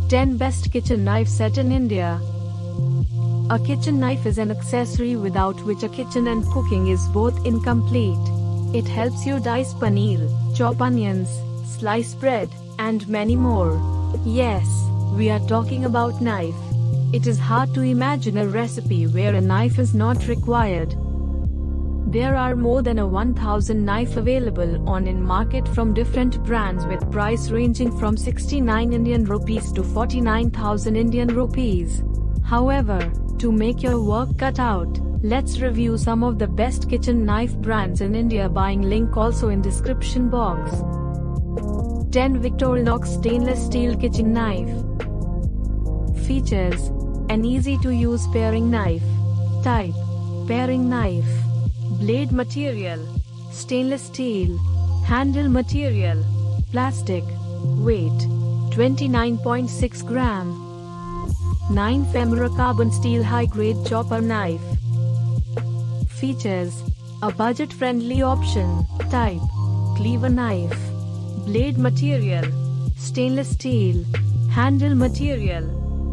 10 Best Kitchen Knife Set in India. A kitchen knife is an accessory without which a kitchen and cooking is both incomplete. It helps you dice paneer, chop onions, slice bread, and many more. Yes, we are talking about knife. It is hard to imagine a recipe where a knife is not required. There are more than 1,000 knives available on in market from different brands with price ranging from 69 Indian rupees to 49,000 Indian rupees. However, to make your work cut out, let's review some of the best kitchen knife brands in India. Buying link also in description box. 10 Victorinox Stainless Steel Kitchen Knife. Features: an easy to use paring knife. Type: paring knife. Blade material: stainless steel. Handle material: plastic. Weight: 29.6 gram. 9 Femora carbon steel high-grade chopper knife. Features: a budget-friendly option. Type: cleaver knife. Blade material: stainless steel. Handle material: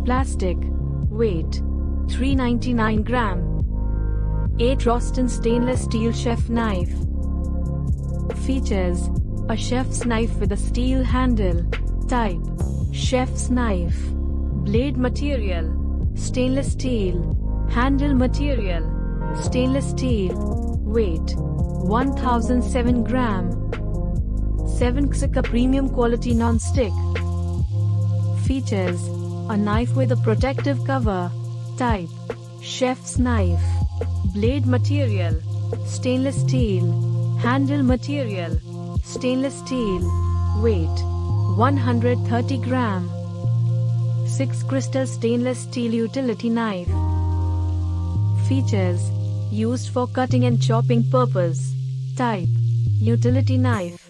plastic. Weight: 399 gram. 8 ROSTON stainless steel chef knife. Features: a chef's knife with a steel handle. Type: chef's knife. Blade material: stainless steel. Handle material: stainless steel. Weight: 1007 gram. 7 XICA premium quality non-stick. Features: a knife with a protective cover. Type: chef's knife. Blade material: stainless steel. Handle material: stainless steel. Weight: 130 gram. 6 Crystal stainless steel utility knife. Features: used for cutting and chopping purpose. Type: utility knife.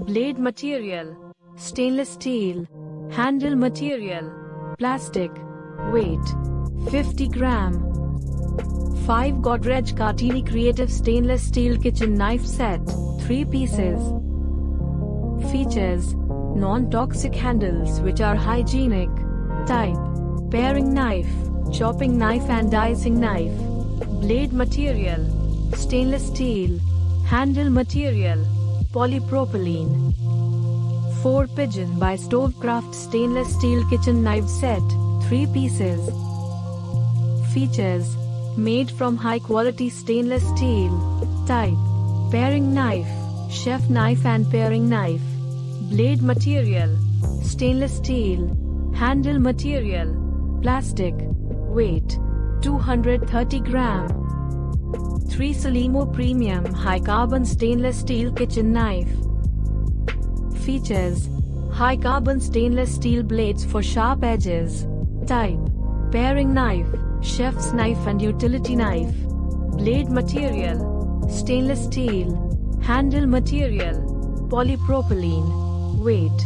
Blade material: stainless steel. Handle material: plastic. Weight: 50 gram. 5 Godrej Crystal stainless steel kitchen knife set, 3 pieces. Features: non-toxic handles which are hygienic. Type: paring knife, chopping knife and dicing knife. Blade material: stainless steel. Handle material: polypropylene. 4 Pigeon by Stovekraft stainless steel kitchen knife set, 3 pieces. Features: made from high-quality stainless steel. Type: paring knife, chef knife and paring knife. Blade material: stainless steel. Handle material: plastic. Weight: 230 gram. 3 Celimo Premium High Carbon Stainless Steel Kitchen Knife. Features: high carbon stainless steel blades for sharp edges. Type: paring knife, chef's knife and utility knife. Blade material: stainless steel. Handle material: polypropylene. Weight: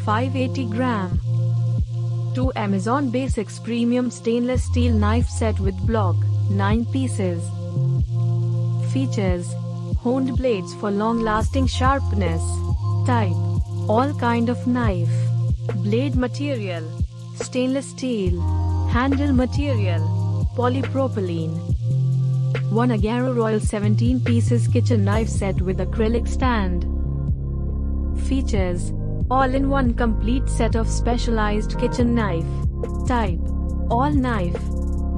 580 gram. 2 Amazon Basics Premium Stainless Steel Knife Set with block, 9 pieces. Features: honed blades for long-lasting sharpness. Type: all kind of knife. Blade material: stainless steel. Handle material: polypropylene. 1 AGARO Royal 17 pieces kitchen knife set with acrylic stand. Features: all-in-one complete set of specialized kitchen knife. Type: all knife.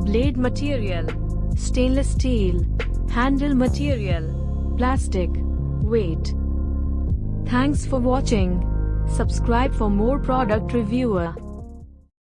Blade material: stainless steel. Handle material: plastic. Weight. Thanks for watching. Subscribe for more product reviewer.